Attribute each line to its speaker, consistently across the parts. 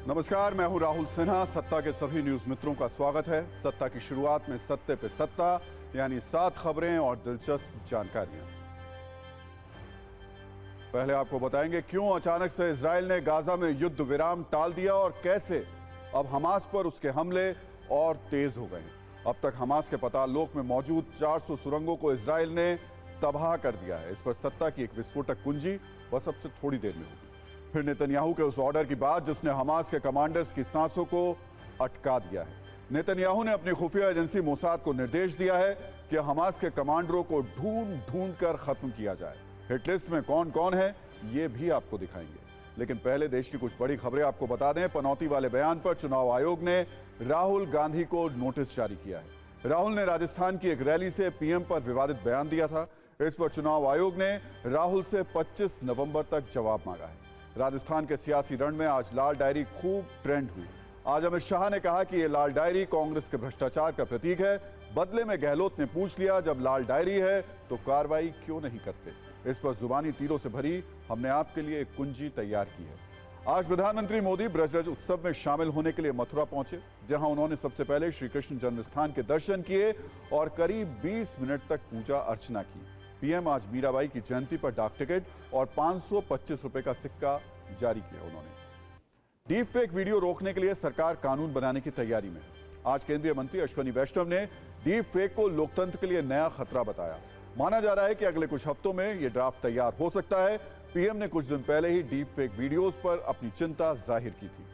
Speaker 1: नमस्कार, मैं हूं राहुल सिन्हा। सत्ता के सभी न्यूज मित्रों का स्वागत है। सत्ता की शुरुआत में सत्ते पे सत्ता, यानी 7 खबरें और दिलचस्प जानकारियां। पहले आपको बताएंगे क्यों अचानक से इजराइल ने गाजा में युद्ध विराम टाल दिया और कैसे अब हमास पर उसके हमले और तेज हो गए। अब तक हमास के पतालोक में मौजूद 400 सुरंगों को इजराइल ने तबाह कर दिया है। इस पर सत्ता की एक विस्फोटक कुंजी बस अब से थोड़ी देर में होगी। फिर नेतन्याहू के उस ऑर्डर की बात जिसने हमास के कमांडर्स की सांसों को अटका दिया है। नेतन्याहू ने अपनी खुफिया एजेंसी मोसाद को निर्देश दिया है कि हमास के कमांडरों को ढूंढ ढूंढ कर खत्म किया जाए। हिट लिस्ट में कौन कौन है ये भी आपको दिखाएंगे, लेकिन पहले देश की कुछ बड़ी खबरें आपको बता दें। पनौती वाले बयान पर चुनाव आयोग ने राहुल गांधी को नोटिस जारी किया है। राहुल ने राजस्थान की एक रैली से पीएम पर विवादित बयान दिया था। इस पर चुनाव आयोग ने राहुल से 25 नवंबर तक जवाब मांगा है। राजस्थान के सियासी रण में आज लाल डायरी खूब ट्रेंड हुई। आज अमित शाह ने कहा कि यह लाल डायरी कांग्रेस के भ्रष्टाचार का प्रतीक है। बदले में गहलोत ने पूछ लिया, जब लाल डायरी है तो कार्रवाई क्यों नहीं करते। इस पर जुबानी तीरों से भरी हमने आपके लिए एक कुंजी तैयार की है। आज प्रधानमंत्री मोदी ब्रजरज उत्सव में शामिल होने के लिए मथुरा पहुंचे, जहां उन्होंने सबसे पहले श्री कृष्ण जन्मस्थान के दर्शन किए और करीब 20 मिनट तक पूजा अर्चना की। पीएम आज मीराबाई की जयंती पर डाक टिकट और 525 रुपए का सिक्का जारी किया। उन्होंने डीप फेक वीडियो रोकने के लिए सरकार कानून बनाने की तैयारी में है। आज केंद्रीय मंत्री अश्विनी वैष्णव ने डीप फेक को लोकतंत्र के लिए नया खतरा बताया। माना जा रहा है कि अगले कुछ हफ्तों में यह ड्राफ्ट तैयार हो सकता है। पीएम ने कुछ दिन पहले ही डीप फेक वीडियोज पर अपनी चिंता जाहिर की थी।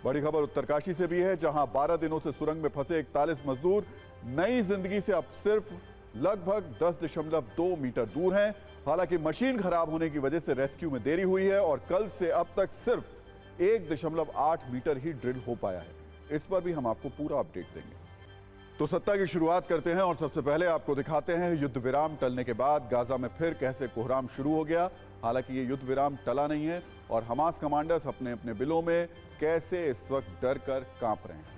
Speaker 1: बड़ी खबर उत्तरकाशी से भी है, जहां 12 दिनों से सुरंग में फंसे 41 मजदूर नई जिंदगी से अब सिर्फ लगभग 10.2 मीटर दूर हैं। हालांकि मशीन खराब होने की वजह से रेस्क्यू में देरी हुई है और कल से अब तक सिर्फ 1.8 मीटर ही ड्रिल हो पाया है। इस पर भी हम आपको पूरा अपडेट देंगे। तो सत्ता की शुरुआत करते हैं और सबसे पहले आपको दिखाते हैं युद्ध विराम टलने के बाद गाजा में फिर कैसे कोहराम शुरू हो गया। हालांकि ये युद्ध विराम टला नहीं है और हमास कमांडर्स अपने अपने बिलों में कैसे इस वक्त डर कर कांप रहे हैं।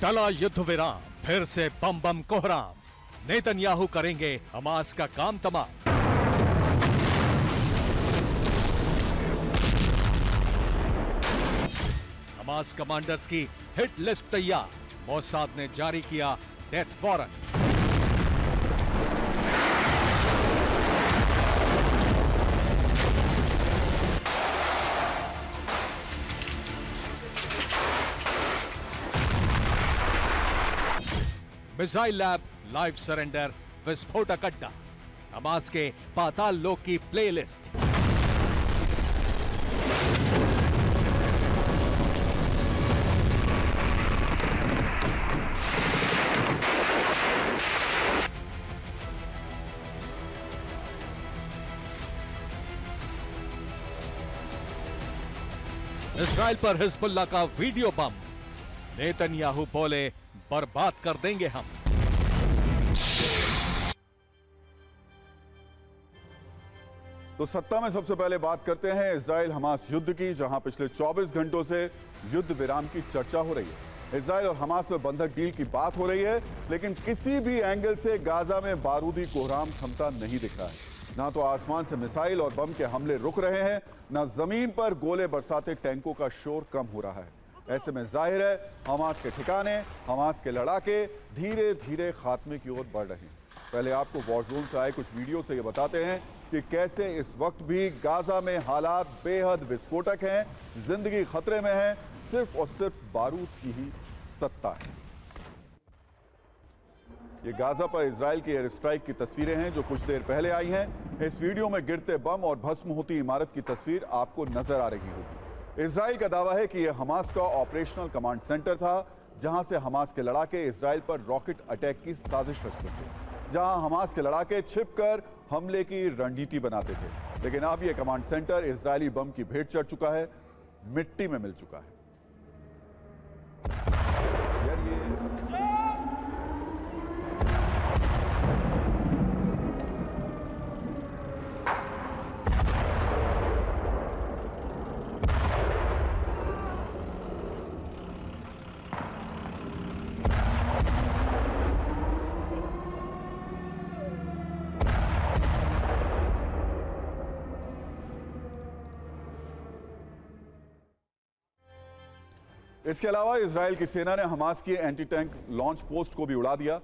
Speaker 2: टला युद्ध विराम, फिर से बम बम कोहराम। नेतन्याहू करेंगे हमास का काम तमाम। हमास कमांडर्स की हिट लिस्ट तैयार। मोसाद ने जारी किया death warrant. Missile lab, live surrender, विस्फोटक अड्डा, हमास के पाताल लोक की प्लेलिस्ट। इस्राइल पर हिजबुल्लाह का वीडियो बम। नेतन्याहू बोले, बर्बाद कर देंगे हम।
Speaker 1: तो सत्ता में सबसे पहले बात करते हैं इजराइल हमास युद्ध की, जहां पिछले 24 घंटों से युद्ध विराम की चर्चा हो रही है। इजराइल और हमास में बंधक डील की बात हो रही है, लेकिन किसी भी एंगल से गाजा में बारूदी कोहराम थमता नहीं दिख रहा है। ना तो आसमान से मिसाइल और बम के हमले रुक रहे हैं, ना जमीन पर गोले बरसाते टैंकों का शोर कम हो रहा है। ऐसे में जाहिर है हमास के ठिकाने, हमास के लड़ाके धीरे धीरे खात्मे की ओर बढ़ रहे हैं। पहले आपको वॉर जोन से आए कुछ वीडियो से ये बताते हैं कि कैसे इस वक्त भी गाजा में हालात बेहद विस्फोटक हैं, जिंदगी खतरे में है, सिर्फ और सिर्फ बारूद की ही सत्ता है। ये गाजा पर इजराइल की एयर स्ट्राइक की तस्वीरें हैं जो कुछ देर पहले आई हैं। इस वीडियो में गिरते बम और भस्म होती इमारत की तस्वीर आपको नजर आ रही होगी। इजराइल का दावा है कि यह हमास का ऑपरेशनल कमांड सेंटर था, जहां से हमास के लड़ाके इजराइल पर रॉकेट अटैक की साजिश रचते थे, जहां हमास के लड़ाके छिपकर हमले की रणनीति बनाते थे। लेकिन अब यह कमांड सेंटर इजरायली बम की भेंट चढ़ चुका है, मिट्टी में मिल चुका है। यार ये इसके अलावा इजराइल की सेना ने हमास की एंटी टैंक लॉन्च पोस्ट को भी उड़ा दिया।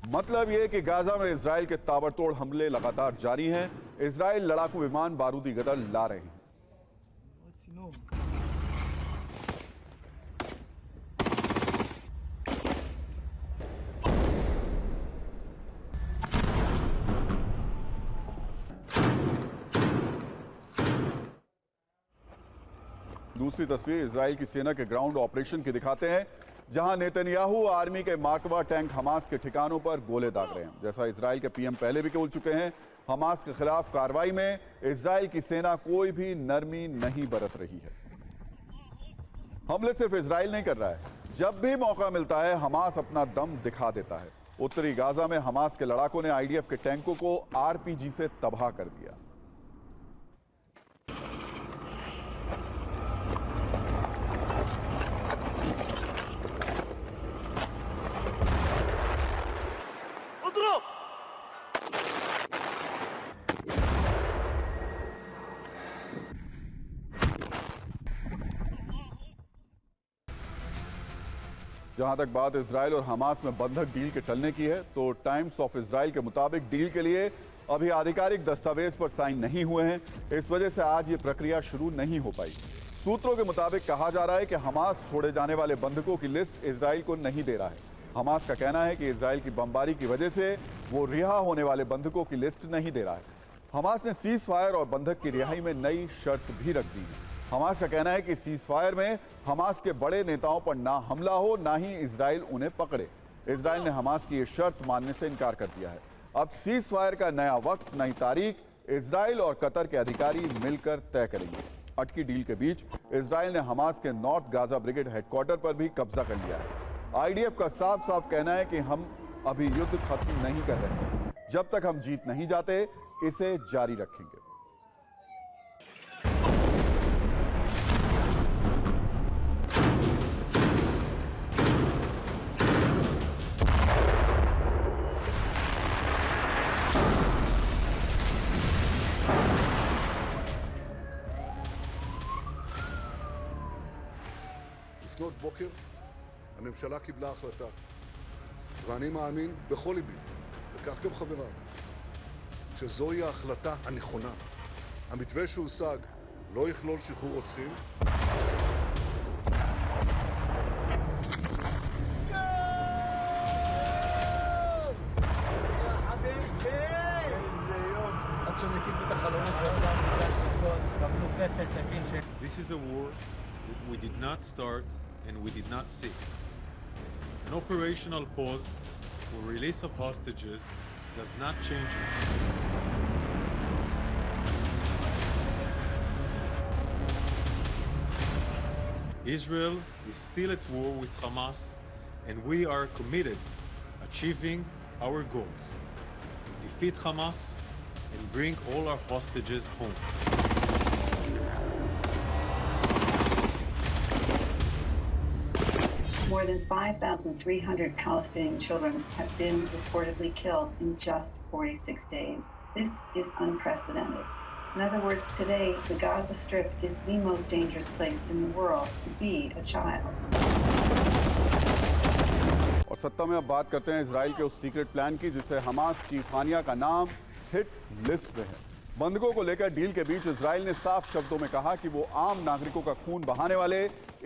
Speaker 1: मतलब यह कि गाजा में इजराइल के ताबड़तोड़ हमले लगातार जारी हैं। इजराइल लड़ाकू विमान बारूदी गदर ला रहे हैं। दूसरी तस्वीर इजराइल की सेना के ग्राउंड ऑपरेशन की दिखाते हैं, जहां नेतन्याहू आर्मी के मार्कवा टैंक हमास के ठिकानों पर गोले दाग रहे हैं। जैसा इजराइल के पीएम पहले भी बोल चुके हैं, हमास के खिलाफ कार्रवाई में इजराइल की सेना कोई भी नरमी नहीं बरत रही है। हमले सिर्फ इजराइल नहीं कर रहा है, जब भी मौका मिलता है हमास अपना दम दिखा देता है। उत्तरी गाजा में हमास के लड़ाकों ने आईडीएफ के टैंकों को आरपीजी से तबाह कर दिया। जहां तक बात इजराइल और हमास में बंधक डील के टलने की है, तो टाइम्स ऑफ इजराइल के मुताबिक डील के लिए अभी आधिकारिक दस्तावेज पर साइन नहीं हुए हैं। इस वजह से आज ये प्रक्रिया शुरू नहीं हो पाई। सूत्रों के मुताबिक कहा जा रहा है कि हमास छोड़े जाने वाले बंधकों की लिस्ट इजराइल को नहीं दे रहा है। हमास का कहना है कि इजराइल की बमबारी की वजह से वो रिहा होने वाले बंधकों की लिस्ट नहीं दे रहा है। हमास ने सीज फायर और बंधक की रिहाई में नई शर्त भी रख दी है। हमास का कहना है कि सीज फायर में हमास के बड़े नेताओं पर ना हमला हो, ना ही इजराइल उन्हें पकड़े। इजराइल ने हमास की यह शर्त मानने से इनकार कर दिया है। अब सीज फायर का नया वक्त, नई तारीख इजराइल और कतर के अधिकारी मिलकर तय करेंगे। अटकी डील के बीच इजराइल ने हमास के नॉर्थ गाजा ब्रिगेड हेडक्वार्टर पर भी कब्जा कर लिया है। आईडीएफ का साफ साफ कहना है कि हम अभी युद्ध खत्म नहीं कर रहे हैं, जब तक हम जीत नहीं जाते इसे जारी रखेंगे।
Speaker 3: לפנות בוקר הממשלה קיבלה החלטה, ואני מאמין בכל ליבי, וכך גם חבריי, שזוהי ההחלטה הנכונה. המתווה שהושג לא יכלול שחרור רוצחים.
Speaker 4: This is a war that we did not start and we did not seek. An operational pause for release of hostages does not change it. Israel is still at war with Hamas, and we are committed achieving our goals. Defeat Hamas and bring all our hostages home.
Speaker 5: More than 5,300 Palestinian children have been reportedly killed in just 46 days. This is unprecedented. In other words, today, the Gaza Strip is the most dangerous place in the world to be a child.
Speaker 1: और सत्ता में अब बात करते हैं Israel के उस secret plan की, जिससे हमास चीफ हानिया का नाम हिट लिस्ट में है। बंधकों को लेकर डील के बीच इजराइल ने साफ शब्दों में कहा कि वो आम नागरिकों का खून बहाने वाले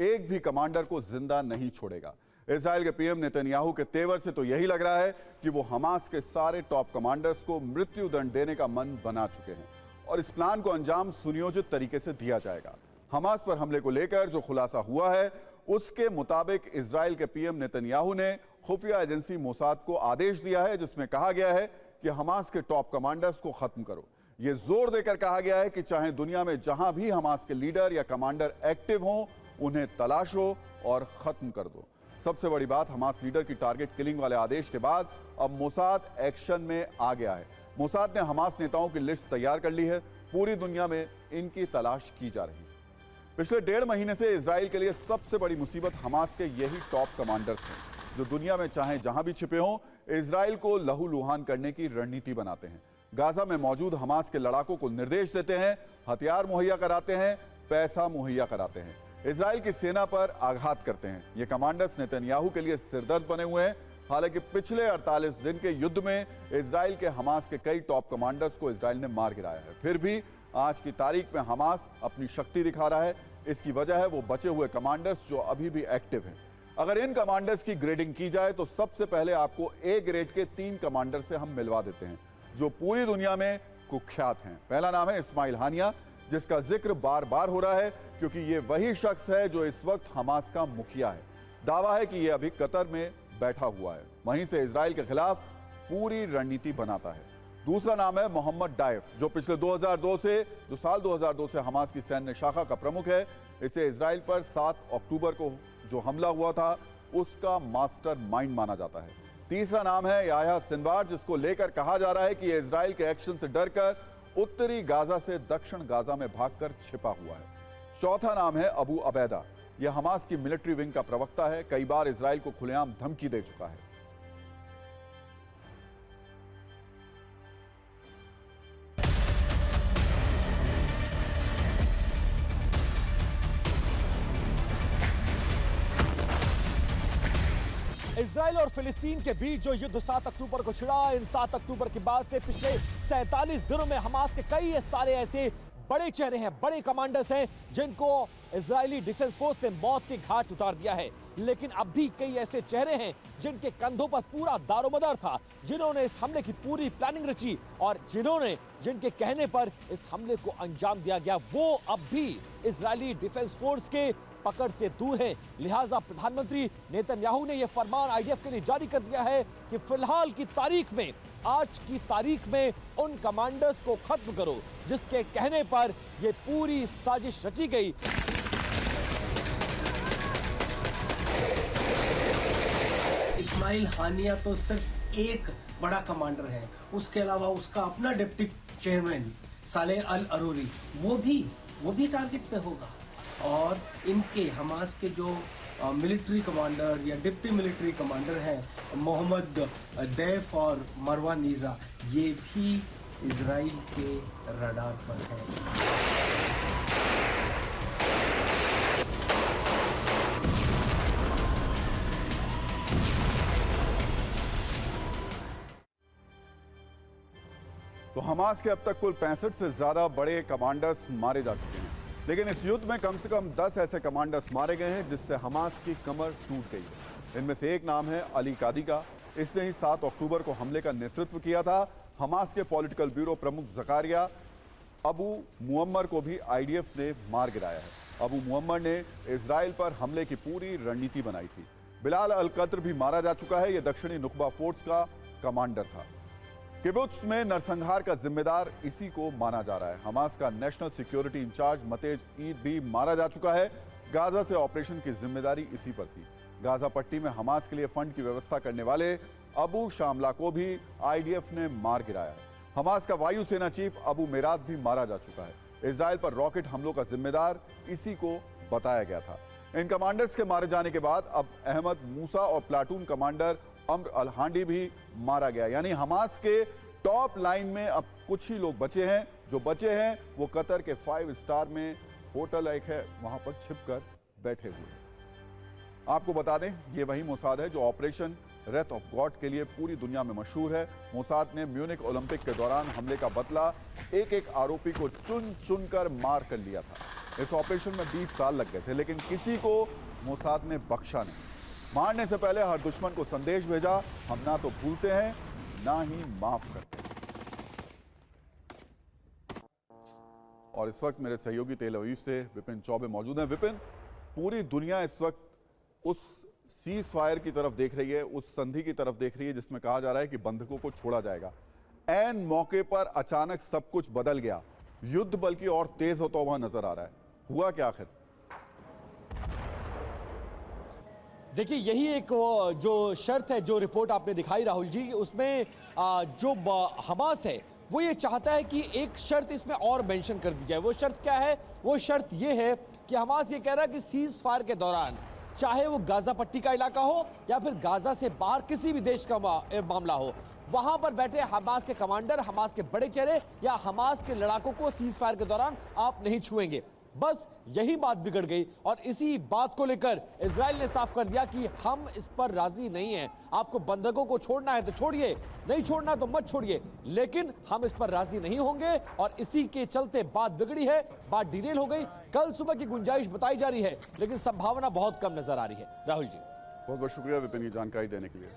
Speaker 1: एक भी कमांडर को जिंदा नहीं छोड़ेगा। इजराइल के पीएम नेतन्याहू के तेवर से तो यही लग रहा है कि वो हमास के सारे टॉप कमांडर्स को मृत्युदंड देने का मन बना चुके हैं और इस प्लान को अंजाम सुनियोजित तरीके से दिया जाएगा। हमास पर हमले को लेकर जो खुलासा हुआ है, उसके मुताबिक इजराइल के पीएम नेतन्याहू ने खुफिया एजेंसी मोसाद को आदेश दिया है, जिसमें कहा गया है कि हमास के टॉप कमांडर्स को खत्म करो। यह जोर देकर कहा गया है कि चाहे दुनिया में जहां भी हमास के लीडर या कमांडर एक्टिव हों, उन्हें तलाशो और खत्म कर दो। सबसे बड़ी बात, हमास लीडर की टारगेट किलिंग वाले आदेश के बाद अब मोसाद एक्शन में आ गया है। मोसाद ने हमास नेताओं की लिस्ट तैयार कर ली है। पूरी दुनिया में इनकी तलाश की जा रही है। पिछले 1.5 महीने से इजराइल के लिए सबसे बड़ी मुसीबत हमास के यही टॉप कमांडर्स हैं, जो दुनिया में चाहे जहां भी छिपे हों, इजराइल को लहूलुहान करने की रणनीति बनाते हैं। गाजा में मौजूद हमास के लड़ाकों को निर्देश देते हैं, हथियार मुहैया कराते हैं, पैसा मुहैया कराते हैं। इजराइल की सेना पर आघात करते हैं। ये कमांडर्स नेतन्याहू के लिए सिरदर्द बने हुए हैं। हालांकि पिछले 48 दिन के युद्ध में इजराइल के हमास के कई टॉप कमांडर्स को इजराइल ने मार गिराया है। फिर भी आज की तारीख में हमास अपनी शक्ति दिखा रहा है। इसकी वजह है वो बचे हुए कमांडर्स जो अभी भी एक्टिव हैं। अगर इन कमांडर्स की ग्रेडिंग की जाए तो सबसे पहले आपको ए ग्रेड के 3 कमांडर से हम मिलवा देते हैं जो पूरी दुनिया में कुख्यात हैं। पहला नाम है इस्माइल हानिया, जिसका जिक्र बार बार हो रहा है क्योंकि ये वही शख्स है जो इस वक्त हमास का मुखिया है। दावा है कि ये अभी कतर में बैठा हुआ है, वहीं से इजराइल के खिलाफ पूरी रणनीति बनाता है। दूसरा नाम है मोहम्मद डाइफ, जो पिछले 2002 से हमास की सैन्य शाखा का प्रमुख है। इसे इजराइल पर 7 अक्टूबर को जो हमला हुआ था उसका मास्टर माइंड माना जाता है। तीसरा नाम है याह्या सिनवार, जिसको लेकर कहा जा रहा है कि यह इजराइल के एक्शन से डरकर उत्तरी गाजा से दक्षिण गाजा में भागकर छिपा हुआ है। चौथा नाम है अबू अबैदा, यह हमास की मिलिट्री विंग का प्रवक्ता है। कई बार इजराइल को खुलेआम धमकी दे चुका है।
Speaker 6: इजराइल और फिलिस्तीन के बीच जो युद्ध 7 अक्टूबर को छिड़ा, इन 7 अक्टूबर के बाद से पिछले 47 दिनों में हमास के कई सारे ऐसे बड़े चेहरे हैं, बड़े कमांडर्स हैं जिनको इजरायली डिफेंस फोर्स ने मौत के घाट उतार दिया है। लेकिन अब भी कई ऐसे चेहरे हैं जिनके कंधों पर पूरा दारोमदार था, जिन्होंने इस हमले की पूरी प्लानिंग रची और जिनके कहने पर इस हमले को अंजाम दिया गया, वो अब भी इजरायली डिफेंस फोर्स के पकड़ से दूर है। लिहाजा प्रधानमंत्री नेतन्याहू ने यह फरमान आईडीएफ के लिए जारी कर दिया है कि फिलहाल की तारीख में, आज की तारीख में उन कमांडर्स को खत्म करो जिसके कहने पर यह पूरी साजिश रची गई।
Speaker 7: इस्माइल हानिया तो सिर्फ एक बड़ा कमांडर है, उसके अलावा उसका अपना डिप्टी चेयरमैन सालेह अल अरूरी वो भी टारगेट पे होगा। और इनके हमास के जो मिलिट्री कमांडर या डिप्टी मिलिट्री कमांडर हैं मोहम्मद दैफ और मरवान नीजा, ये भी इजराइल के रडार पर हैं।
Speaker 1: तो हमास के अब तक कुल 65 से ज्यादा बड़े कमांडर्स मारे जा चुके हैं, लेकिन इस युद्ध में कम से कम 10 ऐसे कमांडर्स मारे गए हैं जिससे हमास की कमर टूट गई है। इनमें से एक नाम है अली कादी का। इसने ही 7 अक्टूबर को हमले का नेतृत्व किया था। हमास के पॉलिटिकल ब्यूरो प्रमुख जकारिया अबू मुअम्मर को भी आईडीएफ ने मार गिराया है। अबू मुअम्मर ने इजराइल पर हमले की पूरी रणनीति बनाई थी। बिलाल अल कद्र भी मारा जा चुका है। यह दक्षिणी नुकबा फोर्स का कमांडर था। किबुत्स में नरसंहार का जिम्मेदार इसी को माना जा रहा है। हमास का नेशनल सिक्योरिटी इंचार्ज मतेज ईद भी मारा जा चुका है। गाजा से ऑपरेशन की जिम्मेदारी इसी पर थी। गाजा पट्टी में हमास के लिए फंड की व्यवस्था करने वाले अबू शामला को भी आईडीएफ ने मार गिराया है। हमास का वायुसेना चीफ अबू मेरात भी मारा जा चुका है। इजराइल पर रॉकेट हमलों का जिम्मेदार इसी को बताया गया था। इन कमांडर्स के मारे जाने के बाद अब अहमद मूसा और प्लाटून कमांडर अम्र अल हांडी भी मारा गया। यानी हमास के टॉप लाइन में अब कुछ ही लोग बचे हैं। जो बचे हैं वो कतर के 5 स्टार में होटल एक है, वहां पर छिपकर बैठे हुए हैं। आपको बता दें, ये वही मोसाद है जो ऑपरेशन रेथ ऑफ गॉड के लिए पूरी दुनिया में मशहूर है। मोसाद ने म्यूनिक ओलंपिक के दौरान हमले का बदला एक एक आरोपी को चुन चुनकर मार कर लिया था। इस ऑपरेशन में 20 साल लग गए थे, लेकिन किसी को मोसाद ने बख्शा नहीं। मारने से पहले हर दुश्मन को संदेश भेजा, हम ना तो भूलते हैं ना ही माफ करते हैं। और इस वक्त मेरे सहयोगी तेल अवीव से विपिन चौबे मौजूद हैं। विपिन, पूरी दुनिया इस वक्त उस सीज फायर की तरफ देख रही है, उस संधि की तरफ देख रही है जिसमें कहा जा रहा है कि बंधकों को छोड़ा जाएगा। ऐन मौके पर अचानक सब कुछ बदल गया, युद्ध बल्कि और तेज होता हुआ नजर आ रहा है। हुआ क्या आखिर?
Speaker 6: देखिए, यही एक जो शर्त है जो रिपोर्ट आपने दिखाई राहुल जी, उसमें जो हमास है वो ये चाहता है कि एक शर्त इसमें और मेंशन कर दी जाए। वो शर्त क्या है? वो शर्त ये है कि हमास ये कह रहा है कि सीज फायर के दौरान चाहे वो गाजा पट्टी का इलाका हो या फिर गाजा से बाहर किसी भी देश का मामला हो, वहां पर बैठे हमास के कमांडर, हमास के बड़े चेहरे या हमास के लड़ाकों को सीज फायर के दौरान आप नहीं छुएंगे। बस यही बात बिगड़ गई और इसी बात को लेकर इजराइल ने साफ कर दिया कि हम इस पर राजी नहीं हैं। आपको बंधकों को छोड़ना है तो छोड़िए, नहीं छोड़ना तो मत छोड़िए, लेकिन हम इस पर राजी नहीं होंगे और इसी के चलते बात बिगड़ी है, बात डिटेल हो गई। कल सुबह की गुंजाइश बताई जा रही है, लेकिन संभावना बहुत कम नजर आ रही है। राहुल जी,
Speaker 1: बहुत बहुत शुक्रिया विपिन ये जानकारी देने के लिए।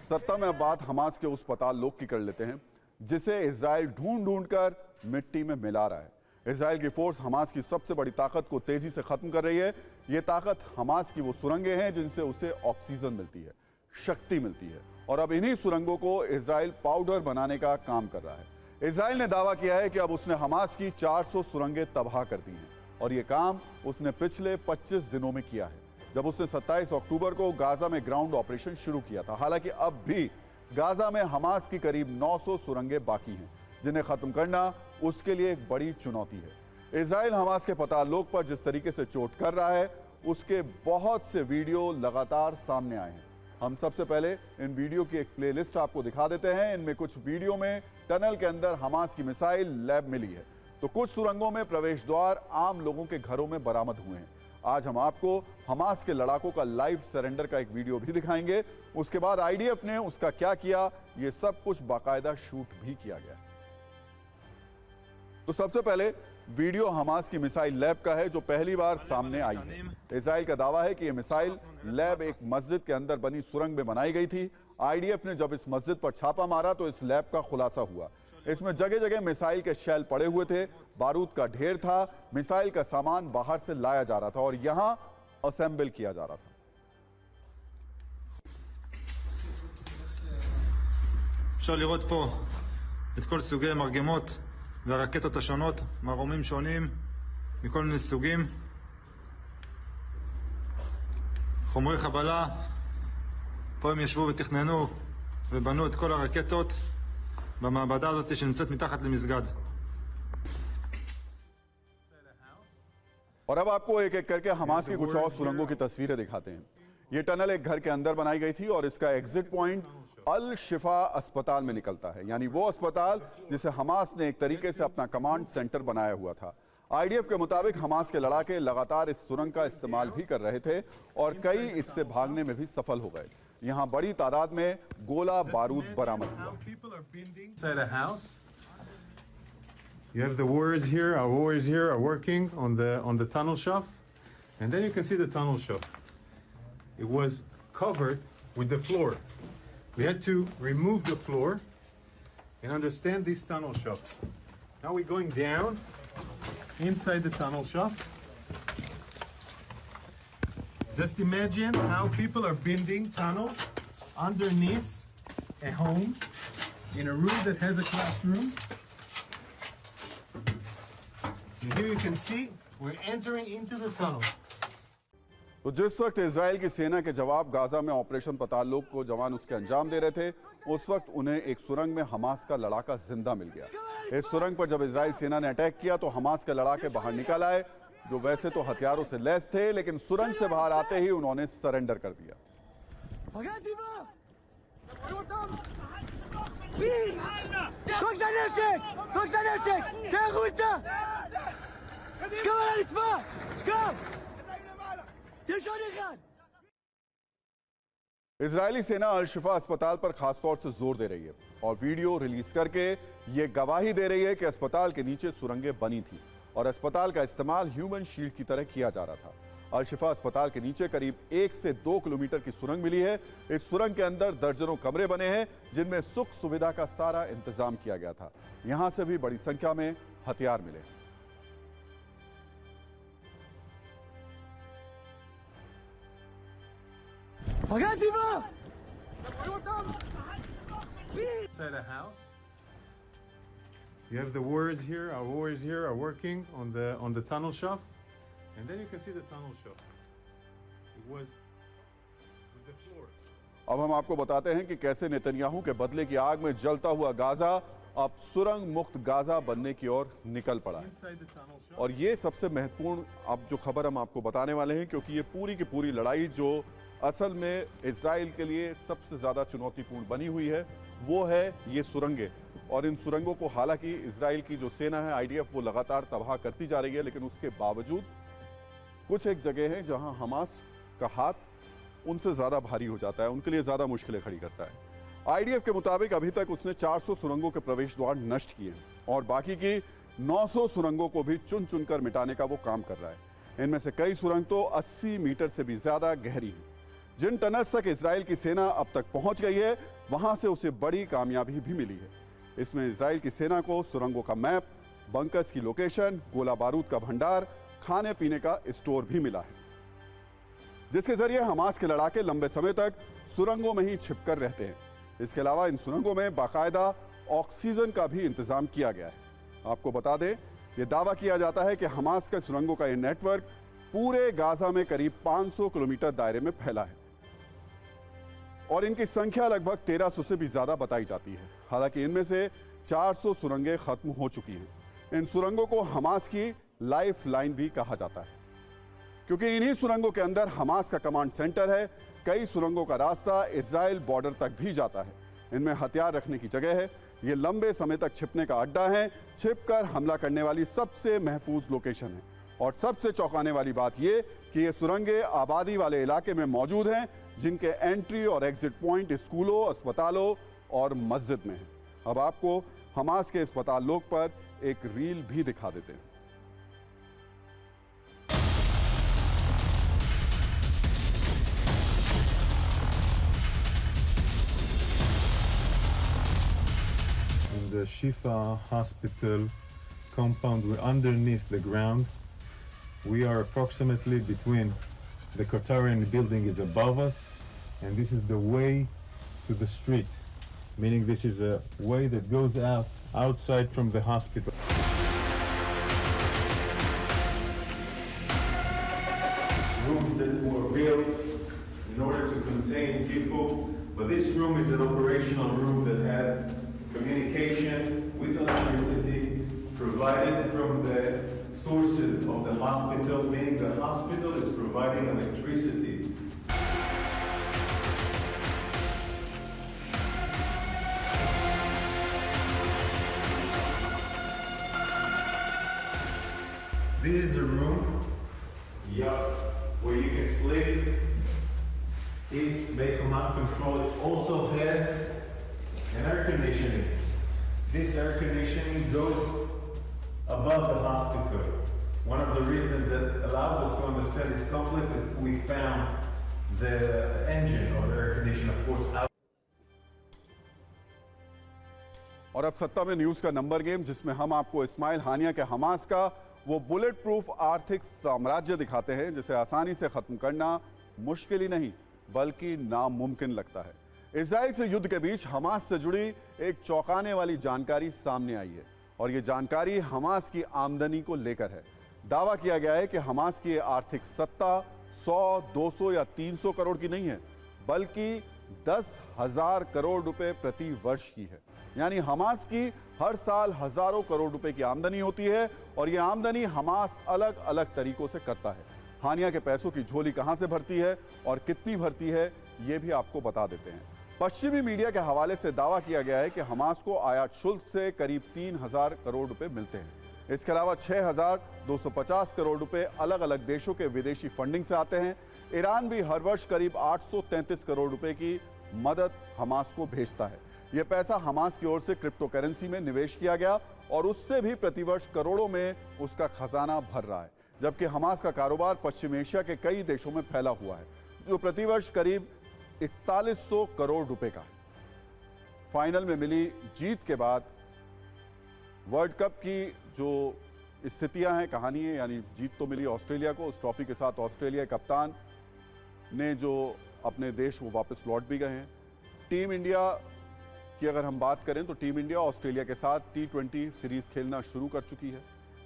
Speaker 1: सत्ता में अब बात हमास के उस पाताल लोक की कर लेते हैं जिसे इजराइल ढूंढ ढूंढ कर मिट्टी में मिला रहा है। इजराइल की फोर्स हमास की सबसे बड़ी ताकत को तेजी से खत्म कर रही है। ये ताकत हमास की वो सुरंगें हैं जिनसे उसे ऑक्सीजन मिलती है, शक्ति मिलती है, और अब इन्हीं सुरंगों को इजराइल पाउडर बनाने का काम कर रहा है। इजराइल ने दावा किया है कि अब उसने हमास की 400 सुरंगें तबाह कर दी हैं और ये काम उसने पिछले 25 दिनों में किया है, जब उसने 27 अक्टूबर को गाजा में ग्राउंड ऑपरेशन शुरू किया था। हालांकि अब भी गाजा में हमास की करीब 900 सुरंगें बाकी हैं जिन्हें खत्म करना उसके लिए एक बड़ी चुनौती है। इजराइल हमास के पाताल लोक पर जिस तरीके से चोट कर रहा है उसके बहुत से वीडियो लगातार सामने आए हैं। हम सबसे पहले इन वीडियो की एक प्लेलिस्ट आपको दिखा देते हैं। इनमें कुछ वीडियो में टनल के अंदर हमास की मिसाइल लैब मिली है, तो कुछ सुरंगों में प्रवेश द्वार आम लोगों के घरों में बरामद हुए हैं। आज हम आपको हमास के लड़ाकों का लाइव सरेंडर का एक वीडियो भी दिखाएंगे। उसके बाद आईडीएफ ने उसका क्या किया, ये सब कुछ बाकायदा शूट भी किया गया। तो सबसे पहले वीडियो हमास की मिसाइल लैब का है जो पहली बार सामने आई है। इजराइल का दावा है कि यह मिसाइल लैब एक मस्जिद के अंदर बनी सुरंग में बनाई गई थी। आईडीएफ ने जब इस मस्जिद पर छापा मारा तो इस लैब का खुलासा हुआ। इसमें जगह जगह मिसाइल के शेल पड़े हुए थे, बारूद का ढेर था, मिसाइल का सामान बाहर से लाया जा रहा था और यहां असेंबल किया जा रहा था।
Speaker 8: אפשר לראות פה את כל סוגי המרגמות והרקטות השונות, מרומים שונים מכל מיני סוגים, חומרי חבלה. פה הם ישבו ותכננו ובנו את כל הרקטות במעבדה הזאת שנמצאת מתחת למסגד.
Speaker 1: और अब आपको एक एक करके हमास की कुछ और सुरंगों की तस्वीरें दिखाते हैं। ये टनल एक घर के अंदर बनाई गई थी और इसका एग्जिट पॉइंट अल शिफा अस्पताल में निकलता है, यानी वो अस्पताल जिसे हमास ने एक तरीके से अपना कमांड सेंटर बनाया हुआ था। आईडीएफ के मुताबिक हमास के लड़ाके लगातार इस सुरंग का इस्तेमाल भी कर रहे थे और कई इससे भागने में भी सफल हो गए। यहाँ बड़ी तादाद में गोला बारूद बरामद हुआ।
Speaker 4: You have the warriors here. Our warriors here are working on the tunnel shaft, and then you can see the tunnel shaft. It was covered with the floor. We had to remove the floor and understand this tunnel shaft. Now we're going down inside the tunnel shaft. Just imagine how people are building tunnels underneath a home in a room that has a classroom. And here you can see we're entering into the tunnel.
Speaker 1: तो जिस वक्त Israel की सेना के जवाब Gaza में operation पाताल लोक को जवान उसके अंजाम दे रहे थे, उस वक्त उन्हें एक सुरंग में हमास का लड़ाका जिंदा मिल गया। इस सुरंग पर जब इजराइल सेना ने अटैक किया तो हमास के लड़ाके बाहर निकल आए, जो वैसे तो हथियारों से लैस थे, लेकिन सुरंग से बाहर आते ही उन्होंने सरेंडर कर दिया। इजरायली सेना अल शिफा अस्पताल पर खासतौर से जोर दे रही है और वीडियो रिलीज करके ये गवाही दे रही है कि अस्पताल के नीचे सुरंगें बनी थी और अस्पताल का इस्तेमाल ह्यूमन शील्ड की तरह किया जा रहा था। अल शिफा अस्पताल के नीचे करीब 1 से 2 किलोमीटर की सुरंग मिली है। इस सुरंग के अंदर दर्जनों कमरे बने हैं जिनमें सुख सुविधा का सारा इंतजाम किया गया था। यहां से भी बड़ी संख्या में हथियार मिले।
Speaker 4: Inside the house. You have the warriors here. Our warriors here are working on the tunnel shaft, and then you can see the tunnel shaft. It was with the floor.
Speaker 1: अब हम आपको बताते हैं कि कैसे नेतन्याहू के बदले की आग में जलता हुआ गाजा अब सुरंग मुक्त गाजा बनने की ओर निकल पड़ा है।
Speaker 4: Inside the tunnel shaft.
Speaker 1: और ये सबसे महत्वपूर्ण अब जो खबर हम आपको बताने वाले हैं, क्योंकि ये पूरी की पूरी लड़ाई जो असल में इजराइल के लिए सबसे ज्यादा चुनौतीपूर्ण बनी हुई है वो है ये सुरंगें। और इन सुरंगों को हालांकि इजराइल की जो सेना है आईडीएफ वो लगातार तबाह करती जा रही है, लेकिन उसके बावजूद कुछ एक जगह है जहां हमास का हाथ उनसे ज्यादा भारी हो जाता है, उनके लिए ज्यादा मुश्किलें खड़ी करता है। आईडीएफ के मुताबिक अभी तक उसने 400 सुरंगों के प्रवेश द्वार नष्ट किए और बाकी की 900 सुरंगों को भी चुन चुनकर मिटाने का वो काम कर रहा है। इनमें से कई सुरंग तो 80 मीटर से भी ज्यादा गहरी हैं। जिन टनल्स तक इजराइल की सेना अब तक पहुंच गई है, वहां से उसे बड़ी कामयाबी भी मिली है। इसमें इजराइल की सेना को सुरंगों का मैप, बंकर्स की लोकेशन, गोला बारूद का भंडार, खाने पीने का स्टोर भी मिला है, जिसके जरिए हमास के लड़ाके लंबे समय तक सुरंगों में ही छिपकर रहते हैं। इसके अलावा इन सुरंगों में बाकायदा ऑक्सीजन का भी इंतजाम किया गया है। आपको बता दें, यह दावा किया जाता है कि हमास के सुरंगों का यह नेटवर्क पूरे गाजा में करीब 500 किलोमीटर दायरे में फैला है और इनकी संख्या लगभग 1300 से भी ज्यादा बताई जाती है। हालांकि इनमें से 400 सुरंगें खत्म हो चुकी हैं। इन सुरंगों को हमास की लाइफ लाइन भी कहा जाता है, क्योंकि इन्हीं सुरंगों के अंदर हमास का कमांड सेंटर है। कई सुरंगों का रास्ता इजराइल बॉर्डर तक भी जाता है। इनमें हथियार रखने की जगह है। ये लंबे समय तक छिपने का अड्डा है, छिपकर हमला करने वाली सबसे महफूज लोकेशन है। और सबसे चौंकाने वाली बात ये कि ये सुरंगें आबादी वाले इलाके में मौजूद हैं, जिनके एंट्री और एग्जिट पॉइंट स्कूलों, अस्पतालों और मस्जिद में हैं। अब आपको हमास के अस्पताल लोग पर एक रील भी दिखा देते हैं।
Speaker 8: The Shifa Hospital compound, we're underneath the ground. We are approximately between the Qatarian building is above us, and this is the way to the street, meaning this is a way that goes outside from the hospital. Rooms that were built in order to contain people, but this room is an operational room that had communication with electricity provided from the sources of the hospital, meaning the hospital is providing electricity. This is a room, where you can sleep, eat, make command control. It also has an air conditioning. This air conditioning goes above the hospital. One of the reasons that allows us to understand this complex is that we found the engine of the air conditioner, of course, out.
Speaker 1: और अब सत्ता में news का number game, जिसमें हम आपको इस्माइल हानिया के Hamas का वो बुलेट प्रूफ आर्थिक साम्राज्य दिखाते हैं जिसे आसानी से खत्म करना मुश्किल ही नहीं बल्कि नामुमकिन लगता है। इजराइल से युद्ध के बीच हमास से जुड़ी एक चौंकाने वाली जानकारी सामने आई है और ये जानकारी हमास की आमदनी को लेकर है। दावा किया गया है कि हमास की आर्थिक सत्ता 100, 200 या 300 करोड़ की नहीं है, बल्कि 10,000 करोड़ रुपए प्रति वर्ष की है। यानी हमास की हर साल हजारों करोड़ रुपए की आमदनी होती है और ये आमदनी हमास अलग अलग तरीकों से करता है। हानिया के पैसों की झोली कहां से भरती है और कितनी भरती है, ये भी आपको बता देते हैं। पश्चिमी मीडिया के हवाले से दावा किया गया है कि हमास को आयात शुल्क से करीब 3,000 करोड़ रुपए मिलते हैं। इसके अलावा 6,250 करोड़ रुपए अलग अलग देशों के विदेशी फंडिंग से आते हैं। ईरान भी हर वर्ष करीब 833 करोड़ रुपए की मदद हमास को भेजता है। यह पैसा हमास की ओर से क्रिप्टो करेंसी में निवेश किया गया और उससे भी प्रतिवर्ष करोड़ों में उसका खजाना भर रहा है, जबकि हमास का कारोबार पश्चिम एशिया के कई देशों में फैला हुआ है, जो प्रतिवर्ष करीब 4100 करोड़ रुपए का है। फाइनल में मिली जीत के बाद वर्ल्ड कप की जो स्थितियां हैं, कहानी है, यानी जीत तो मिली ऑस्ट्रेलिया को। उस ट्रॉफी के साथ ऑस्ट्रेलिया कप्तान ने जो अपने देश वो वापस लौट भी गए हैं। टीम इंडिया की अगर हम बात करें तो टीम इंडिया ऑस्ट्रेलिया के साथ T20 सीरीज खेलना शुरू कर चुकी है।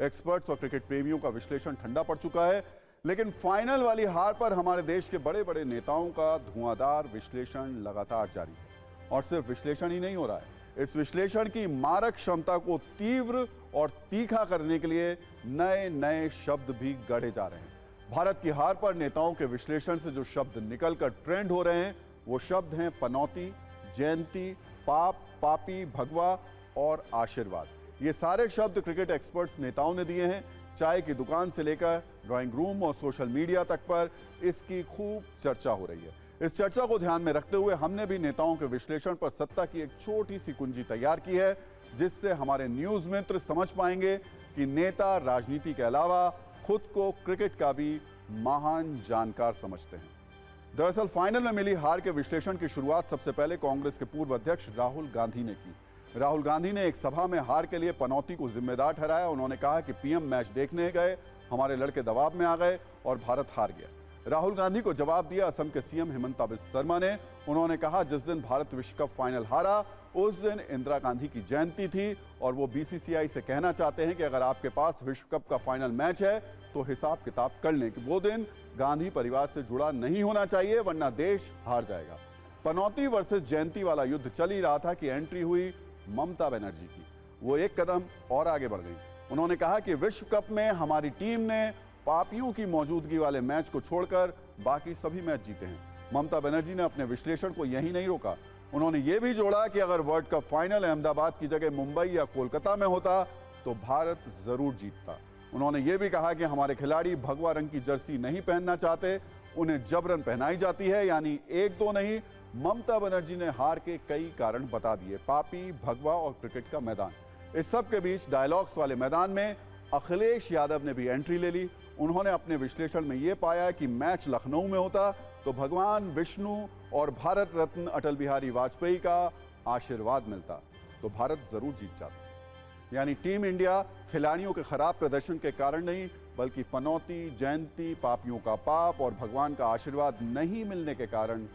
Speaker 1: एक्सपर्ट्स और क्रिकेट प्रेमियों का विश्लेषण ठंडा पड़ चुका है, लेकिन फाइनल वाली हार पर हमारे देश के बड़े बड़े नेताओं का धुआंधार विश्लेषण लगातार जारी है। और सिर्फ विश्लेषण ही नहीं हो रहा है, इस विश्लेषण की मारक क्षमता को तीव्र और तीखा करने के लिए नए नए शब्द भी गढ़े जा रहे हैं। भारत की हार पर नेताओं के विश्लेषण से जो शब्द निकलकर ट्रेंड हो रहे हैं वो शब्द हैं पनौती, जयंती, पाप, पापी, भगवा और आशीर्वाद, ये सारे शब्द क्रिकेट एक्सपर्ट्स नेताओं ने दिए हैं। चाय की दुकान से लेकर ड्राइंग रूम और सोशल मीडिया तक पर इसकी खूब चर्चा हो रही है। इस चर्चा को ध्यान में रखते हुए हमने भी नेताओं के विश्लेषण पर सत्ता की एक छोटी सी कुंजी तैयार की है, जिससे हमारे न्यूज मित्र समझ पाएंगे कि नेता राजनीति के अलावा खुद को क्रिकेट का भी महान जानकार समझते हैं। दरअसल फाइनल में मिली हार के विश्लेषण की शुरुआत सबसे पहले कांग्रेस के पूर्व अध्यक्ष राहुल गांधी ने की। राहुल गांधी ने एक सभा में हार के लिए पनौती को जिम्मेदार ठहराया। उन्होंने कहा कि पीएम मैच देखने गए, हमारे लड़के दबाव में आ गए और भारत हार गया। राहुल गांधी को जवाब दिया असम के सीएम हिमंता बिस्वा शर्मा ने। उन्होंने कहा जिस दिन भारत विश्व कप फाइनल हारा उस दिन इंदिरा गांधी की जयंती थी और वो बीसीसीआई से कहना चाहते हैं कि अगर आपके पास विश्व कप का फाइनल मैच है तो हिसाब किताब कर लें कि वो दिन गांधी परिवार से जुड़ा नहीं होना चाहिए, वरना देश हार जाएगा। पनौती वर्सेस जयंती वाला युद्ध चल ही रहा था कि एंट्री हुई ममता बनर्जी की। वो एक कदम और आगे बढ़ गई। उन्होंने कहा कि विश्व कप में हमारी टीम ने पापियों की मौजूदगी वाले मैच को छोड़कर बाकी सभी मैच जीते हैं। ममता बनर्जी ने अपने विश्लेषण को यही नहीं रोका, उन्होंने ये भी जोड़ा कि अगर वर्ल्ड कप फाइनल अहमदाबाद की जगह मुंबई या कोलकाता में होता तो भारत जरूर जीतता। उन्होंने ये भी कहा कि हमारे खिलाड़ी भगवा रंग की जर्सी नहीं पहनना चाहते, उन्हें जबरन पहनाई जाती है। यानी एक दो नहीं, ममता बनर्जी ने हार के कई कारण बता दिए, पापी, भगवा और क्रिकेट का मैदान। इस सब के बीच डायलॉग्स वाले मैदान में अखिलेश यादव ने भी एंट्री ले ली। उन्होंने अपने विश्लेषण में यह पाया कि मैच लखनऊ में होता तो भगवान विष्णु और भारत रत्न अटल बिहारी वाजपेयी का आशीर्वाद मिलता तो भारत जरूर जीत जाता। यानी टीम इंडिया खिलाड़ियों के खराब प्रदर्शन के कारण नहीं, बल्कि पनौती, जयंती, पापियों का पाप और भगवान का आशीर्वाद नहीं मिलने के कारण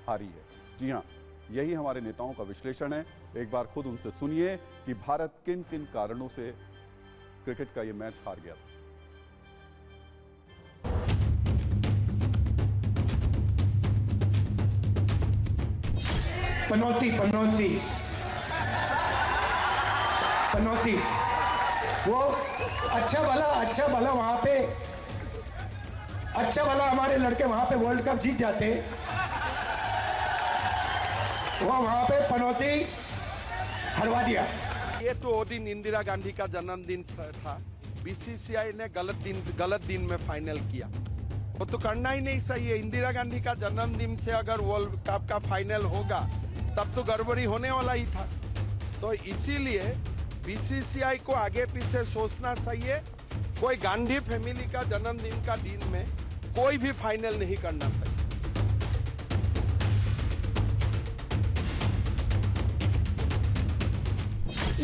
Speaker 1: हारी है। जी हाँ, यही हमारे नेताओं का विश्लेषण है। एक बार खुद उनसे सुनिए कि भारत किन किन कारणों से क्रिकेट का ये मैच हार गया था।
Speaker 9: पनौती पनौती पनौती, वो अच्छा भला वहां पे, अच्छा भला हमारे लड़के वहां पे वर्ल्ड कप जीत जाते, वो वहां पे पनौती हरवा दिया।
Speaker 10: ये तो वो दिन इंदिरा गांधी का जन्मदिन था, बीसीसीआई ने गलत दिन में फाइनल किया। वो तो करना ही नहीं सही है। इंदिरा गांधी का जन्मदिन से अगर वर्ल्ड कप का फाइनल होगा तब तो गड़बड़ी होने वाला ही था। तो इसीलिए बीसीसीआई को आगे पीछे सोचना चाहिए। कोई गांधी फैमिली का जन्मदिन का दिन में कोई भी फाइनल नहीं करना चाहिए।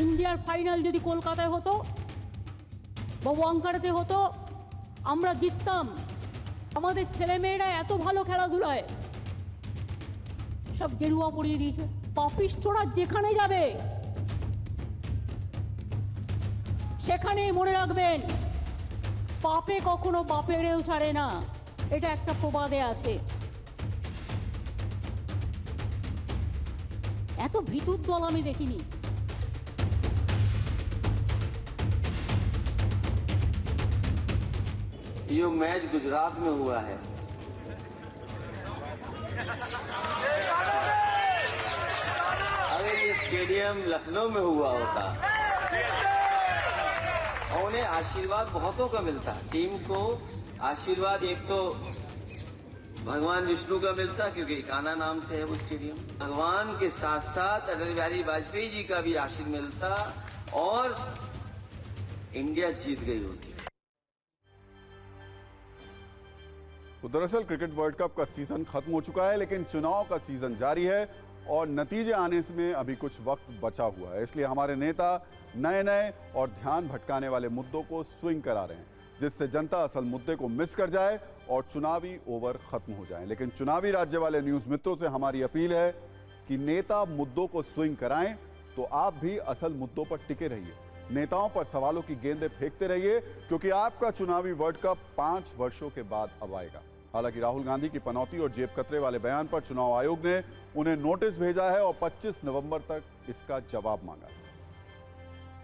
Speaker 11: ইন্ডিয়ার ফাইনাল যদি কলকাতায় হতো বা ওয়াঙ্কাড়াতে হতো আমরা জিততাম। আমাদের ছেলেমেয়েরা এত ভালো খেলাধুলায় সব গেরুয়া পরিয়ে দিয়েছে। পাপিষ্ঠরা যেখানে যাবে সেখানেই মনে রাখবেন পাপে কখনো বাপেরেও ছাড়ে না, এটা একটা প্রবাদে আছে। এত ভিতুর দল আমি দেখিনি।
Speaker 12: ये मैच गुजरात में हुआ है। अगर ये स्टेडियम लखनऊ में हुआ होता और उन्हें आशीर्वाद बहुतों का मिलता। टीम को आशीर्वाद एक तो भगवान विष्णु का मिलता क्योंकि कान्हा नाम से है वो स्टेडियम। भगवान के साथ साथ अटल बिहारी वाजपेयी जी का भी आशीर्वाद मिलता और इंडिया जीत गई होती।
Speaker 1: तो दरअसल क्रिकेट वर्ल्ड कप का सीजन खत्म हो चुका है, लेकिन चुनाव का सीजन जारी है और नतीजे आने में अभी कुछ वक्त बचा हुआ है। इसलिए हमारे नेता नए नए और ध्यान भटकाने वाले मुद्दों को स्विंग करा रहे हैं, जिससे जनता असल मुद्दे को मिस कर जाए और चुनावी ओवर खत्म हो जाए। लेकिन चुनावी राज्य वाले न्यूज मित्रों से हमारी अपील है कि नेता मुद्दों को स्विंग कराएं तो आप भी असल मुद्दों पर टिके रहिए। नेताओं पर सवालों की गेंदें फेंकते रहिए, क्योंकि आपका चुनावी वर्ल्ड कप 5 वर्षों के बाद अब आएगा। हालांकि राहुल गांधी की पनौती और जेब कतरे वाले बयान पर चुनाव आयोग ने उन्हें नोटिस भेजा है और 25 नवंबर तक इसका जवाब मांगा है।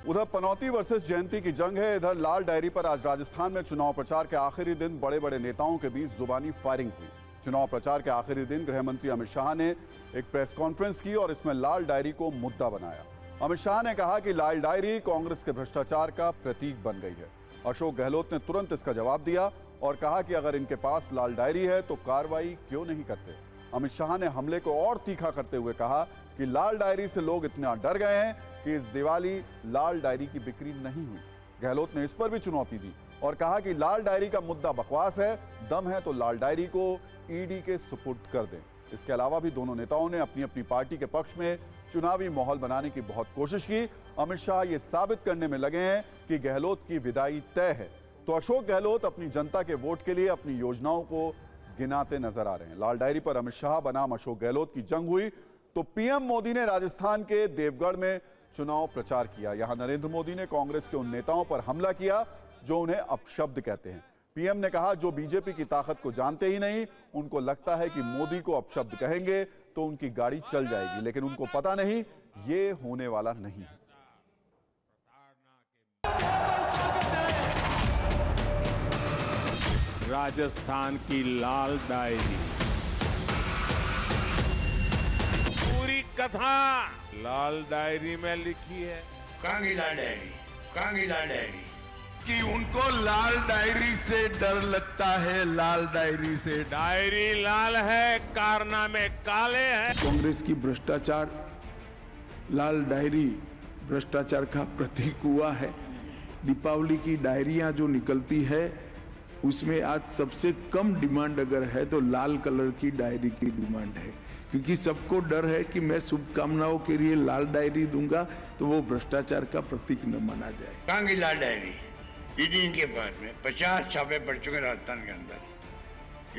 Speaker 1: उधर पनौती वर्सेस जयंती की जंग है। इधर लाल डायरी पर आज राजस्थान में चुनाव प्रचार के आखिरी दिन बड़े बड़े नेताओं के बीच जुबानी फायरिंग हुई। चुनाव प्रचार के आखिरी दिन गृह मंत्री अमित शाह ने एक प्रेस कॉन्फ्रेंस की और इसमें लाल डायरी को मुद्दा बनाया। अमित शाह ने कहा कि लाल डायरी कांग्रेस के भ्रष्टाचार का प्रतीक बन गई है। अशोक गहलोत ने तुरंत इसका जवाब दिया और कहा कि अगर इनके पास लाल डायरी है तो कार्रवाई क्यों नहीं करते। अमित शाह ने हमले को और तीखा करते हुए कहा कि लाल डायरी से लोग इतना डर गए हैं कि इस दिवाली लाल डायरी की बिक्री नहीं हुई। गहलोत ने इस पर भी चुनौती दी और कहा कि लाल डायरी का मुद्दा बकवास है, दम है तो लाल डायरी को ईडी के सुपुर्द कर दें। इसके अलावा भी दोनों नेताओं ने अपनी अपनी पार्टी के पक्ष में चुनावी माहौल बनाने की बहुत कोशिश की। अमित शाह ये साबित करने में लगे हैं कि गहलोत की विदाई तय है, तो अशोक गहलोत अपनी जनता के वोट के लिए अपनी योजनाओं को गिनाते नजर आ रहे हैं। लाल डायरी पर अमित शाह बनाम अशोक गहलोत की जंग हुई तो पीएम मोदी ने राजस्थान के देवगढ़ में चुनाव प्रचार किया। यहां नरेंद्र मोदी ने कांग्रेस के उन नेताओं पर हमला किया जो उन्हें अपशब्द कहते हैं। पीएम ने कहा जो बीजेपी की ताकत को जानते ही नहीं, उनको लगता है कि मोदी को अपशब्द कहेंगे तो उनकी गाड़ी चल जाएगी, लेकिन उनको पता नहीं ये होने वाला नहीं है।
Speaker 8: राजस्थान की लाल डायरी, पूरी कथा लाल डायरी में लिखी है।
Speaker 9: कहाँ की लाल डायरी, कहाँ की लाल डायरी?
Speaker 13: कि उनको लाल डायरी से डर लगता है, लाल डायरी से।
Speaker 8: डायरी लाल है, कारनामे काले हैं।
Speaker 13: कांग्रेस की भ्रष्टाचार लाल डायरी भ्रष्टाचार का प्रतीक हुआ है। दीपावली की डायरियां जो निकलती है उसमें आज सबसे कम डिमांड अगर है तो लाल कलर की डायरी की डिमांड है, क्योंकि सबको डर है कि मैं शुभकामनाओं के लिए लाल डायरी दूंगा तो वो भ्रष्टाचार का प्रतीक न माना जाए।
Speaker 9: कहाँ की लाल डायरी? ईडी के पास में 50 छापे पड़ चुके राजस्थान के अंदर,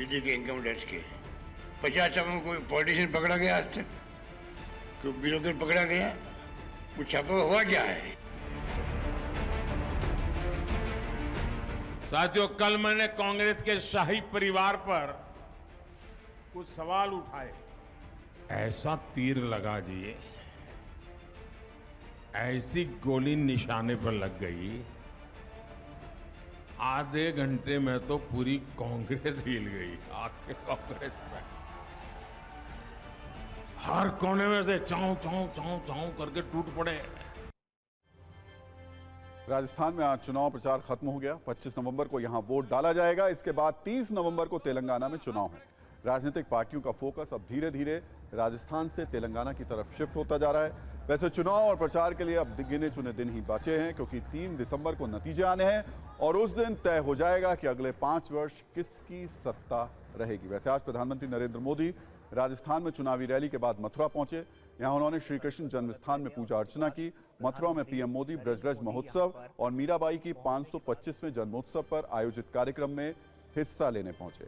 Speaker 9: ईडी के इनकम टैक्स के 50 छापों में कोई पॉलिटिशियन पकड़ा गया आज तक? कोई ब्यूरोक्रेट पकड़ा गया? वो छापा हुआ क्या है?
Speaker 8: साथियों, कल मैंने कांग्रेस के शाही परिवार पर कुछ सवाल उठाए। ऐसा तीर लगा जी, ऐसी गोली निशाने पर लग गई, आधे घंटे में तो पूरी कांग्रेस हिल गई। आके कांग्रेस में हर कोने में से चाऊ चाऊ चाऊ चाऊ करके टूट पड़े।
Speaker 1: राजस्थान में आज चुनाव प्रचार खत्म हो गया। 25 नवंबर को यहां वोट डाला जाएगा। इसके बाद 30 नवंबर को तेलंगाना में चुनाव है। राजनीतिक पार्टियों का फोकस अब धीरे धीरे राजस्थान से तेलंगाना की तरफ शिफ्ट होता जा रहा है। वैसे चुनाव और प्रचार के लिए अब गिने चुने दिन ही बचे हैं, क्योंकि 3 दिसंबर को नतीजे आने हैं और उस दिन तय हो जाएगा कि अगले 5 वर्ष किसकी सत्ता रहेगी। वैसे आज प्रधानमंत्री नरेंद्र मोदी राजस्थान में चुनावी रैली के बाद मथुरा पहुंचे। यहां उन्होंने श्री कृष्ण जन्मस्थान में पूजा अर्चना की। मथुरा में पीएम मोदी ब्रजरज महोत्सव और मीराबाई की 525वें जन्मोत्सव पर आयोजित कार्यक्रम में हिस्सा लेने पहुंचे।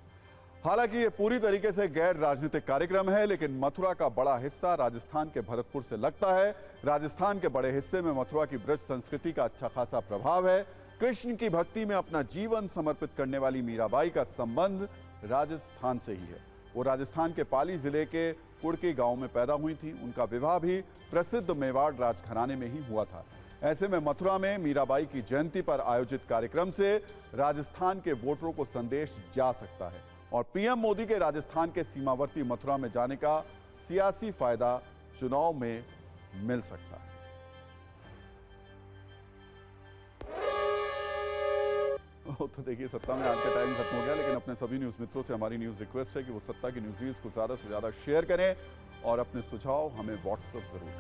Speaker 1: हालांकि ये पूरी तरीके से गैर राजनीतिक कार्यक्रम है, लेकिन मथुरा का बड़ा हिस्सा राजस्थान के भरतपुर से लगता है। राजस्थान के बड़े हिस्से में मथुरा की ब्रज संस्कृति का अच्छा खासा प्रभाव है। कृष्ण की भक्ति में अपना जीवन समर्पित करने वाली मीराबाई का संबंध राजस्थान से ही है। वो राजस्थान के पाली जिले के कुड़की गांव में पैदा हुई थी। उनका विवाह भी प्रसिद्ध मेवाड़ राजघराने में ही हुआ था। ऐसे में मथुरा में मीराबाई की जयंती पर आयोजित कार्यक्रम से राजस्थान के वोटरों को संदेश जा सकता है और पीएम मोदी के राजस्थान के सीमावर्ती मथुरा में जाने का सियासी फायदा चुनाव में मिल सकता है। तो देखिए, सत्ता में आज का टाइम खत्म हो गया, लेकिन अपने सभी न्यूज मित्रों से हमारी न्यूज रिक्वेस्ट है कि वो सत्ता की न्यूज को ज्यादा से ज्यादा शेयर करें और अपने सुझाव हमें व्हाट्सएप जरूर करें।